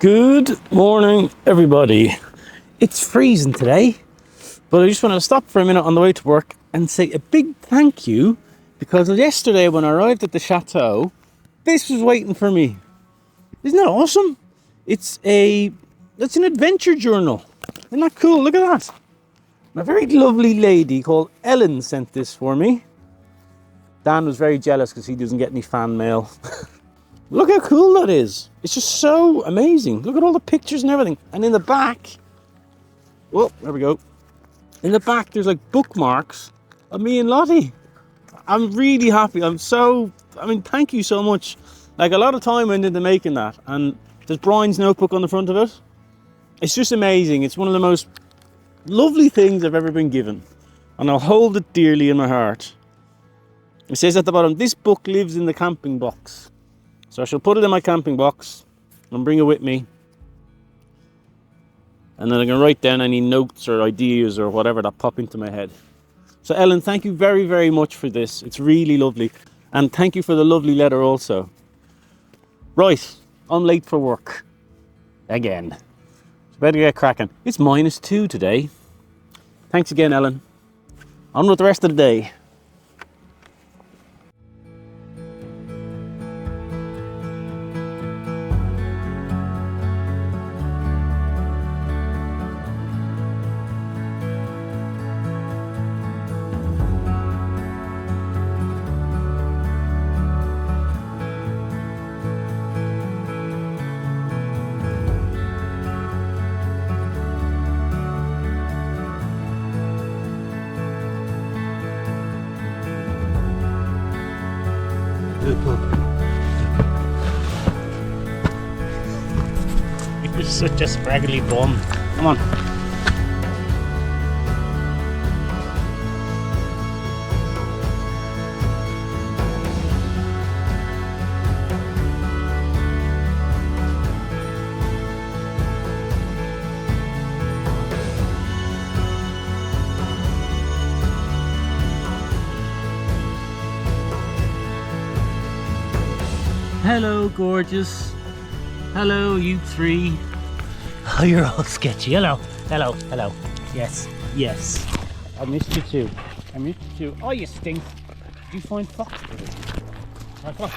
Good morning, everybody. It's freezing today, but I just wanted to stop for a minute on the way to work and say a big thank you, because yesterday when I arrived at the chateau, this was waiting for me. Isn't that awesome? It's an adventure journal. Isn't that cool? Look at that. A very lovely lady called Ellen sent this for me. Dan was very jealous because he doesn't get any fan mail. Look how cool that is. It's just so amazing. Look at all the pictures and everything. And in the back, well, there we go. In the back, there's like bookmarks of me and Lottie. I'm really happy. Thank you so much. Like, a lot of time went into making that. And there's Brian's notebook on the front of it. It's just amazing. It's one of the most lovely things I've ever been given. And I'll hold it dearly in my heart. It says at the bottom, this book lives in the camping box. So I shall put it in my camping box and bring it with me. And then I can write down any notes or ideas or whatever that pop into my head. So Ellen, thank you very, very much for this. It's really lovely. And thank you for the lovely letter also. Right, I'm late for work. Again. So better get cracking. It's -2 today. Thanks again, Ellen. On with the rest of the day. You're such a spraggly bum. Come on. Hello, gorgeous. Hello, you three. Oh, you're all sketchy. Hello, hello, hello. Yes, yes. I missed you too. I missed you too. Oh, you stink. Did you find Fox? Right, come on.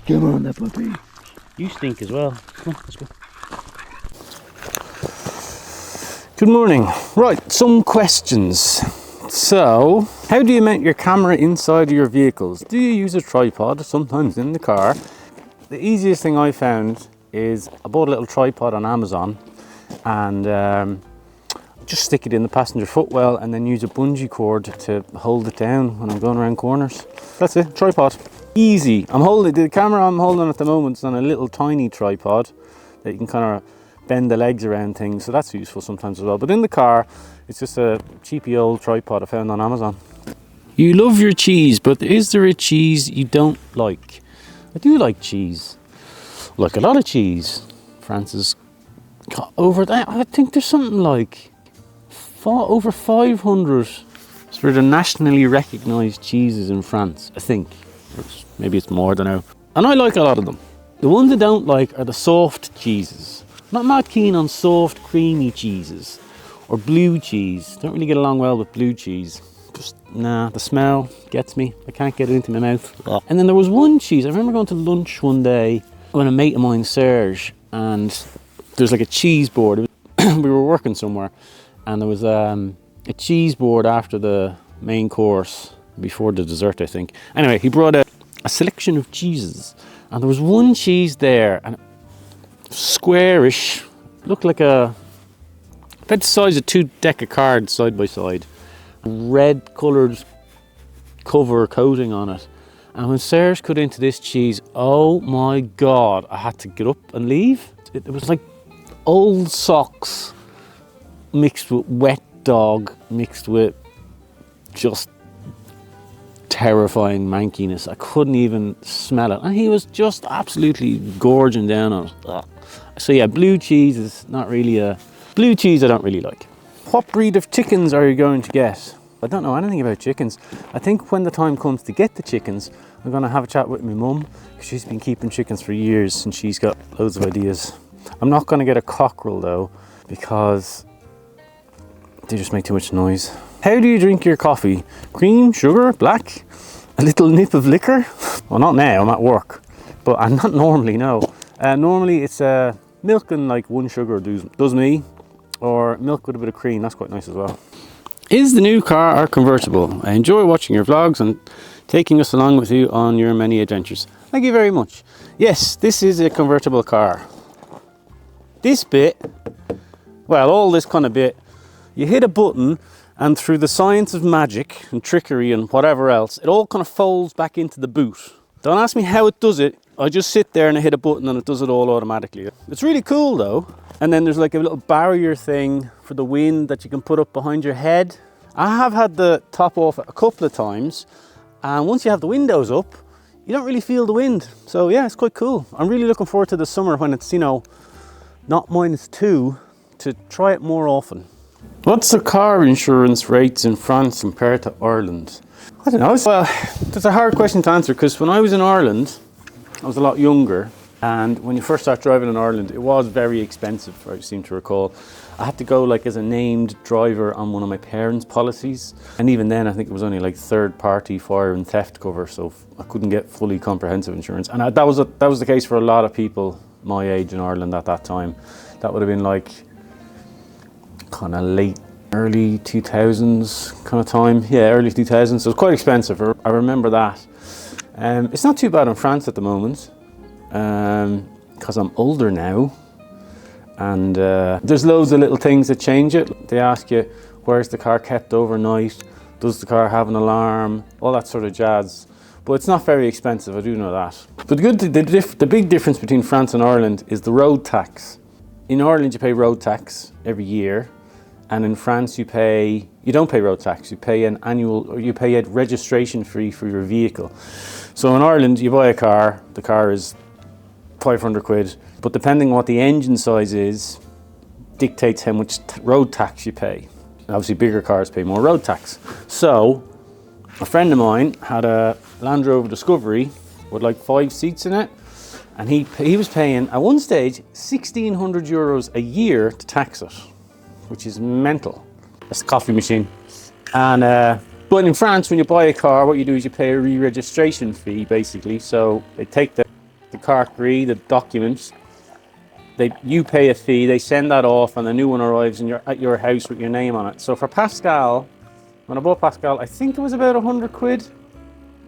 Come on, there, puppy. You stink as well. Come on, let's go. Good morning. Right, some questions. So, how do you mount your camera inside of your vehicles? Do you use a tripod, sometimes in the car? The easiest thing I found is I bought a little tripod on Amazon and just stick it in the passenger footwell and then use a bungee cord to hold it down when I'm going around corners. That's it, tripod. Easy. The camera I'm holding at the moment is on a little tiny tripod that you can kind of bend the legs around things, so that's useful sometimes as well. But in the car, it's just a cheapy old tripod I found on Amazon. You love your cheese, but is there a cheese you don't like? I do like cheese. Like a lot of cheese. Francis got over that. I think there's something like over 500 sort of nationally recognised cheeses in France, I think. Maybe it's more, I don't know. And I like a lot of them. The ones I don't like are the soft cheeses. I'm not mad keen on soft, creamy cheeses. Or blue cheese. Don't really get along well with blue cheese. Just, nah, the smell gets me. I can't get it into my mouth. Ugh. And then there was one cheese. I remember going to lunch one day with a mate of mine, Serge, and there's like a cheese board. We were working somewhere, and there was a cheese board after the main course, before the dessert, I think. Anyway, he brought a selection of cheeses, and there was one cheese there, and squarish, looked like about the size of 2 deck of cards side by side. Red coloured cover coating on it. And when Serge cut into this cheese, oh my God, I had to get up and leave. It was like old socks mixed with wet dog, mixed with just terrifying mankiness. I couldn't even smell it. And he was just absolutely gorging down on it. Ugh. So yeah, blue cheese is not really blue cheese I don't really like. What breed of chickens are you going to get? I don't know anything about chickens. I think when the time comes to get the chickens, I'm going to have a chat with my mum, because she's been keeping chickens for years and she's got loads of ideas. I'm not going to get a cockerel though, because they just make too much noise. How do you drink your coffee? Cream, sugar, black? A little nip of liquor? Well, not now, I'm at work, but I'm not normally, no. Normally it's milk and like 1 sugar does me, or milk with a bit of cream, that's quite nice as well. Is the new car convertible? I enjoy watching your vlogs and taking us along with you on your many adventures. Thank you very much. Yes, this is a convertible car. This bit, well, all this kind of bit, you hit a button and through the science of magic and trickery and whatever else, it all kind of folds back into the boot. Don't ask me how it does it. I just sit there and I hit a button and it does it all automatically. It's really cool though. And then there's like a little barrier thing for the wind that you can put up behind your head. I have had the top off a couple of times, and once you have the windows up, you don't really feel the wind. So yeah, it's quite cool. I'm really looking forward to the summer when it's, you know, not -2, to try it more often. What's the car insurance rates in France compared to Ireland? I don't know. Well, that's a hard question to answer, because when I was in Ireland, I was a lot younger. And when you first start driving in Ireland, it was very expensive, I seem to recall. I had to go like as a named driver on one of my parents' policies. And even then, I think it was only like third-party fire and theft cover, so I couldn't get fully comprehensive insurance. And that was the case for a lot of people my age in Ireland at that time. That would have been like kind of early 2000s kind of time. Yeah, early 2000s, so it was quite expensive. I remember that. It's not too bad in France at the moment, because I'm older now, and there's loads of little things that change it. They ask you, where's the car kept overnight? Does the car have an alarm? All that sort of jazz. But it's not very expensive, I do know that. But the big difference between France and Ireland is the road tax. In Ireland you pay road tax every year, and in France you don't pay road tax, you pay a registration fee for your vehicle. So in Ireland you buy a car, the car is 500 quid, but depending on what the engine size is, dictates how much road tax you pay. Obviously bigger cars pay more road tax. So a friend of mine had a Land Rover Discovery with like 5 seats in it, and he was paying at one stage 1,600 euros a year to tax it, which is mental. That's the coffee machine. And but in France, when you buy a car, what you do is you pay a re-registration fee, basically. So they take the cartouche, the documents, you pay a fee, they send that off, and the new one arrives at your house with your name on it. So for Pascal, when I bought Pascal, I think it was about 100 quid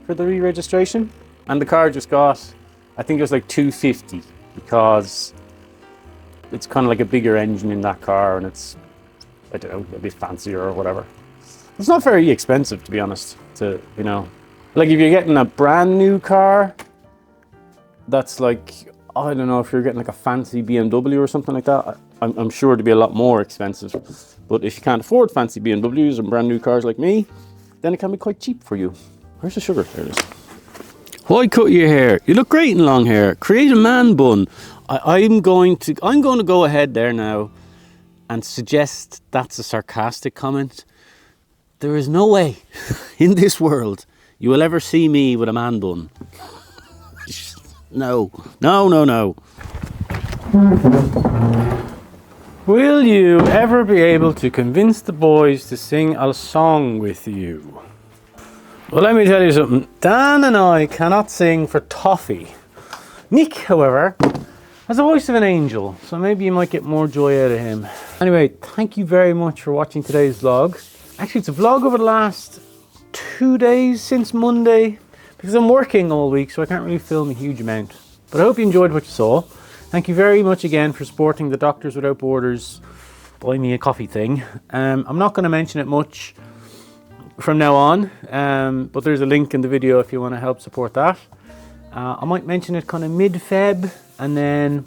for the re-registration. And the car just got, I think it was like 250, because it's kind of like a bigger engine in that car, and it's, I don't know, a bit fancier or whatever. It's not very expensive, to be honest, you know. Like if you're getting a brand new car, that's like, I don't know, if you're getting like a fancy BMW or something like that, I'm sure it'd be a lot more expensive. But if you can't afford fancy BMWs and brand new cars like me, then it can be quite cheap for you. Where's the sugar? There it is. Why cut your hair? You look great in long hair. Create a man bun. I'm going to go ahead there now and suggest that's a sarcastic comment. There is no way in this world you will ever see me with a man bun. No. Will you ever be able to convince the boys to sing a song with you? Well, let me tell you something. Dan and I cannot sing for toffee. Nick, however, has the voice of an angel, so maybe you might get more joy out of him. Anyway, thank you very much for watching today's vlog. Actually, it's a vlog over the last 2 days since Monday, because I'm working all week, so I can't really film a huge amount. But I hope you enjoyed what you saw. Thank you very much again for supporting the Doctors Without Borders Buy Me a Coffee thing. I'm not going to mention it much from now on, but there's a link in the video if you want to help support that. I might mention it kind of mid-Feb, and then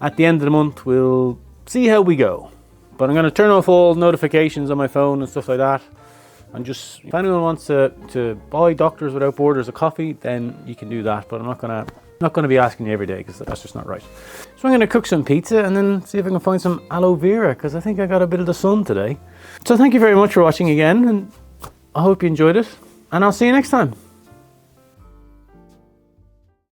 at the end of the month we'll see how we go. But I'm going to turn off all notifications on my phone and stuff like that. And just, if anyone wants to buy Doctors Without Borders a coffee, then you can do that. But I'm not going to be asking you every day, because that's just not right. So I'm going to cook some pizza and then see if I can find some aloe vera, because I think I got a bit of the sun today. So thank you very much for watching again, and I hope you enjoyed it, and I'll see you next time.